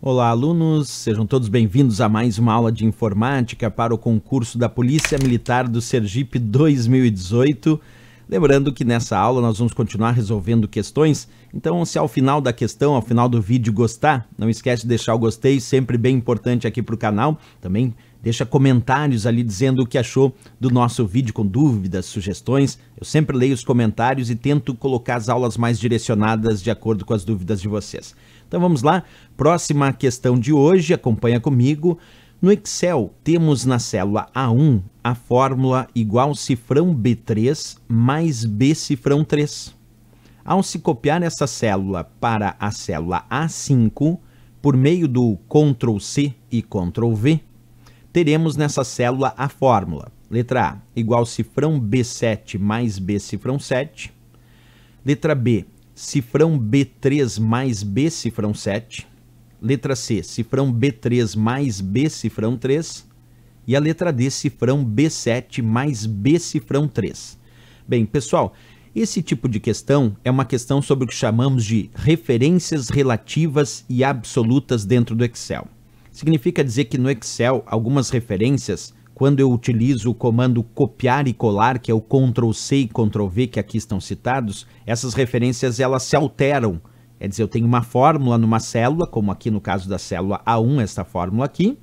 Olá, alunos, sejam todos bem-vindos a mais uma aula de informática para o concurso da Polícia Militar do Sergipe 2018. Lembrando que nessa aula nós vamos continuar resolvendo questões, então se ao final da questão, ao final do vídeo gostar, não esquece de deixar o gostei, sempre bem importante aqui para o canal. Também deixa comentários ali dizendo o que achou do nosso vídeo com dúvidas, sugestões. Eu sempre leio os comentários e tento colocar as aulas mais direcionadas de acordo com as dúvidas de vocês. Então vamos lá, próxima questão de hoje, acompanha comigo. No Excel, temos na célula A1 a fórmula igual cifrão B3 mais B cifrão 3. Ao se copiar essa célula para a célula A5, por meio do Ctrl+C e Ctrl+V, teremos nessa célula a fórmula. Letra A, igual cifrão B7 mais B cifrão 7. Letra B, cifrão B3 mais B cifrão 7. Letra C, cifrão B3 mais B cifrão 3. E a letra D, cifrão B7 mais B cifrão 3. Bem, pessoal, esse tipo de questão é uma questão sobre o que chamamos de referências relativas e absolutas dentro do Excel. Significa dizer que no Excel, algumas referências, quando eu utilizo o comando copiar e colar, que é o Ctrl+C e Ctrl+V, que aqui estão citados, essas referências elas se alteram. Quer dizer, eu tenho uma fórmula numa célula, como aqui no caso da célula A1, esta fórmula aqui,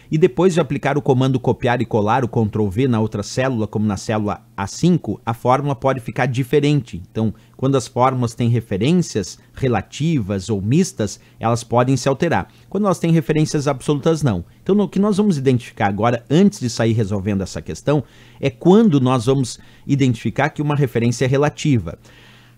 e depois de aplicar o comando copiar e colar, o Ctrl+V na outra célula, como na célula A5, a fórmula pode ficar diferente. Então, quando as fórmulas têm referências relativas ou mistas, elas podem se alterar. Quando elas têm referências absolutas, não. Então, o que nós vamos identificar agora, antes de sair resolvendo essa questão, é quando nós vamos identificar que uma referência é relativa.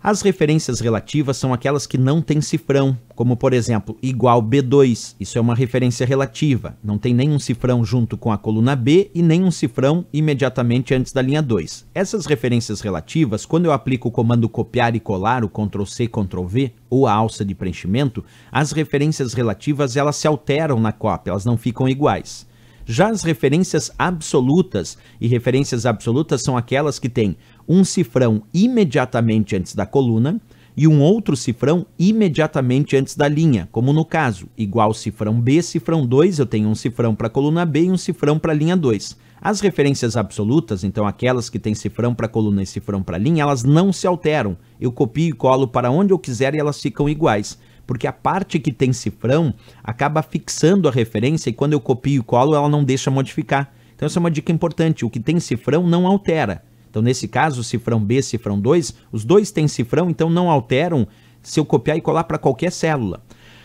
As referências relativas são aquelas que não têm cifrão, como por exemplo, igual B2, isso é uma referência relativa, não tem nenhum cifrão junto com a coluna B e nenhum cifrão imediatamente antes da linha 2. Essas referências relativas, quando eu aplico o comando copiar e colar, o Ctrl+C, Ctrl+V, ou a alça de preenchimento, as referências relativas elas se alteram na cópia, elas não ficam iguais. Já as referências absolutas, e referências absolutas são aquelas que têm um cifrão imediatamente antes da coluna e um outro cifrão imediatamente antes da linha, como no caso, igual cifrão B, cifrão 2, eu tenho um cifrão para a coluna B e um cifrão para a linha 2. As referências absolutas, então aquelas que têm cifrão para a coluna e cifrão para a linha, elas não se alteram. Eu copio e colo para onde eu quiser e elas ficam iguais. Porque a parte que tem cifrão acaba fixando a referência e quando eu copio e colo ela não deixa modificar. Então essa é uma dica importante, o que tem cifrão não altera. Então nesse caso, cifrão B, cifrão 2, os dois têm cifrão, então não alteram se eu copiar e colar para qualquer célula.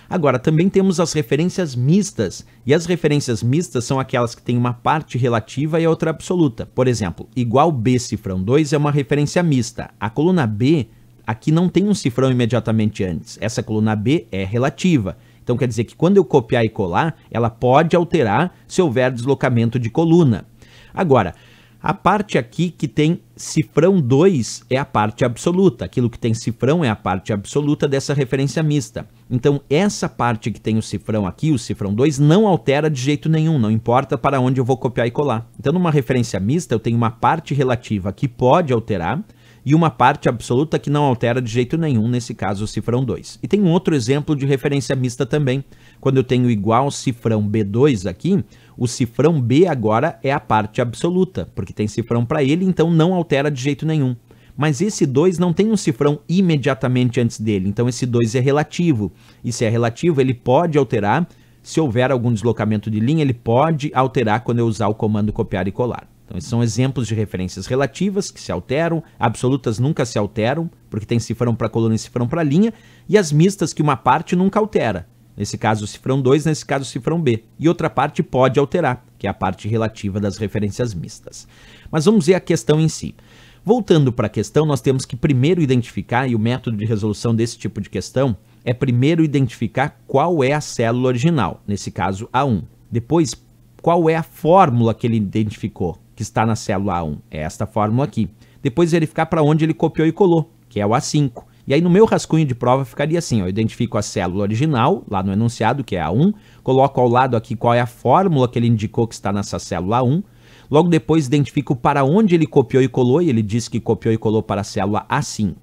Agora, também temos as referências mistas, e as referências mistas são aquelas que têm uma parte relativa e a outra absoluta. Por exemplo, igual B, cifrão 2 é uma referência mista. A coluna B aqui não tem um cifrão imediatamente antes. Essa coluna B é relativa. Então quer dizer que quando eu copiar e colar, ela pode alterar se houver deslocamento de coluna. Agora, a parte aqui que tem cifrão 2 é a parte absoluta. Aquilo que tem cifrão é a parte absoluta dessa referência mista. Então essa parte que tem o cifrão aqui, o cifrão 2, não altera de jeito nenhum, não importa para onde eu vou copiar e colar. Então numa referência mista eu tenho uma parte relativa que pode alterar, e uma parte absoluta que não altera de jeito nenhum, nesse caso o cifrão 2. E tem um outro exemplo de referência mista também. Quando eu tenho igual cifrão B2 aqui, o cifrão B agora é a parte absoluta, porque tem cifrão para ele, então não altera de jeito nenhum. Mas esse 2 não tem um cifrão imediatamente antes dele, então esse 2 é relativo. E se é relativo, ele pode alterar, se houver algum deslocamento de linha, ele pode alterar quando eu usar o comando copiar e colar. Então, esses são exemplos de referências relativas que se alteram, absolutas nunca se alteram, porque tem cifrão para coluna e cifrão para linha, e as mistas que uma parte nunca altera. Nesse caso, o cifrão 2, nesse caso, o cifrão B. E outra parte pode alterar, que é a parte relativa das referências mistas. Mas vamos ver a questão em si. Voltando para a questão, nós temos que primeiro identificar, e o método de resolução desse tipo de questão é primeiro identificar qual é a célula original, nesse caso, A1. Depois, qual é a fórmula que ele identificou, que está na célula A1, é esta fórmula aqui. Depois verificar para onde ele copiou e colou, que é o A5. E aí no meu rascunho de prova ficaria assim, ó, eu identifico a célula original, lá no enunciado, que é A1, coloco ao lado aqui qual é a fórmula que ele indicou que está nessa célula A1, logo depois identifico para onde ele copiou e colou, e ele disse que copiou e colou para a célula A5.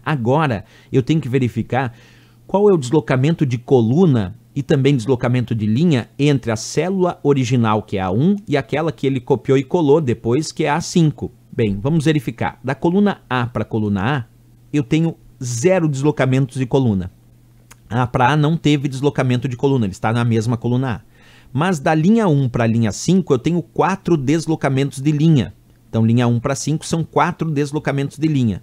Agora, eu tenho que verificar qual é o deslocamento de coluna e também deslocamento de linha entre a célula original, que é a 1, e aquela que ele copiou e colou depois, que é a 5. Bem, vamos verificar. Da coluna A para a coluna A, eu tenho 0 deslocamentos de coluna. A para A não teve deslocamento de coluna, ele está na mesma coluna A. Mas da linha 1 para a linha 5, eu tenho 4 deslocamentos de linha. Então, linha 1 para 5 são 4 deslocamentos de linha.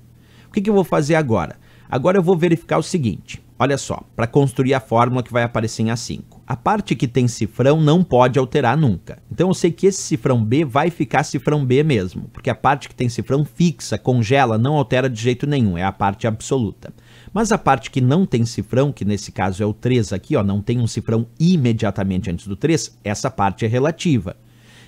O que eu vou fazer agora? Agora eu vou verificar o seguinte. Olha só, para construir a fórmula que vai aparecer em A5. A parte que tem cifrão não pode alterar nunca. Então eu sei que esse cifrão B vai ficar cifrão B mesmo, porque a parte que tem cifrão fixa, congela, não altera de jeito nenhum, é a parte absoluta. Mas a parte que não tem cifrão, que nesse caso é o 3 aqui, ó, não tem um cifrão imediatamente antes do 3, essa parte é relativa.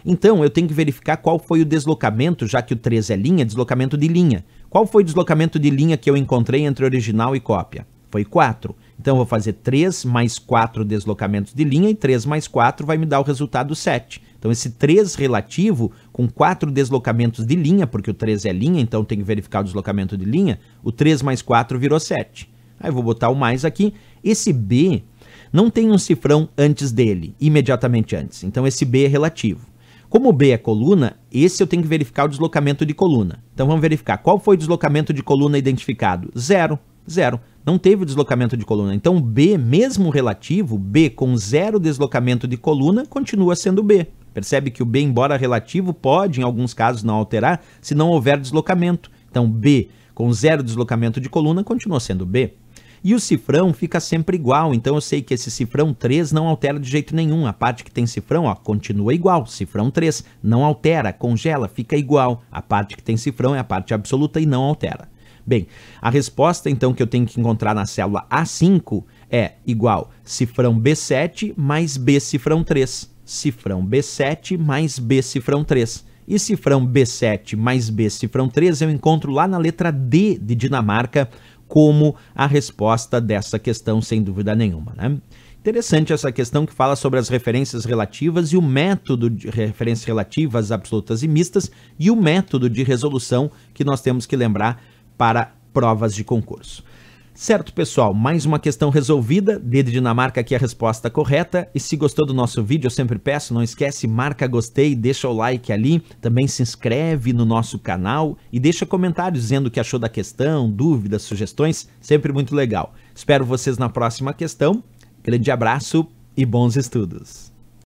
Então eu tenho que verificar qual foi o deslocamento, já que o 3 é linha, deslocamento de linha. Qual foi o deslocamento de linha que eu encontrei entre original e cópia? Foi 4. Então eu vou fazer 3 mais 4 deslocamentos de linha e 3 mais 4 vai me dar o resultado 7. Então esse 3 relativo com 4 deslocamentos de linha, porque o 3 é linha, então tem que verificar o deslocamento de linha, o 3 mais 4 virou 7. Aí eu vou botar o mais aqui. Esse B não tem um cifrão antes dele, imediatamente antes. Então esse B é relativo. Como o B é coluna, esse eu tenho que verificar o deslocamento de coluna. Então vamos verificar. Qual foi o deslocamento de coluna identificado? 0. 0. Não teve o deslocamento de coluna. Então B, mesmo relativo, B com 0 deslocamento de coluna, continua sendo B. Percebe que o B, embora relativo, pode, em alguns casos, não alterar se não houver deslocamento. Então B com 0 deslocamento de coluna continua sendo B. E o cifrão fica sempre igual, então eu sei que esse cifrão 3 não altera de jeito nenhum. A parte que tem cifrão, ó, continua igual. Cifrão 3 não altera, congela, fica igual. A parte que tem cifrão é a parte absoluta e não altera. Bem, a resposta então que eu tenho que encontrar na célula A5 é igual cifrão B7 mais B cifrão 3. Cifrão B7 mais B cifrão 3. E cifrão B7 mais B cifrão 3 eu encontro lá na letra D de Dinamarca como a resposta dessa questão, sem dúvida nenhuma, né? Interessante essa questão que fala sobre as referências relativas e o método de referências relativas absolutas e mistas e o método de resolução que nós temos que lembrar para provas de concurso. Certo, pessoal? Mais uma questão resolvida. D de Dinamarca aqui é a resposta correta. E se gostou do nosso vídeo, eu sempre peço, não esquece, marca gostei, deixa o like ali. Também se inscreve no nosso canal e deixa comentários dizendo o que achou da questão, dúvidas, sugestões. Sempre muito legal. Espero vocês na próxima questão. Grande abraço e bons estudos!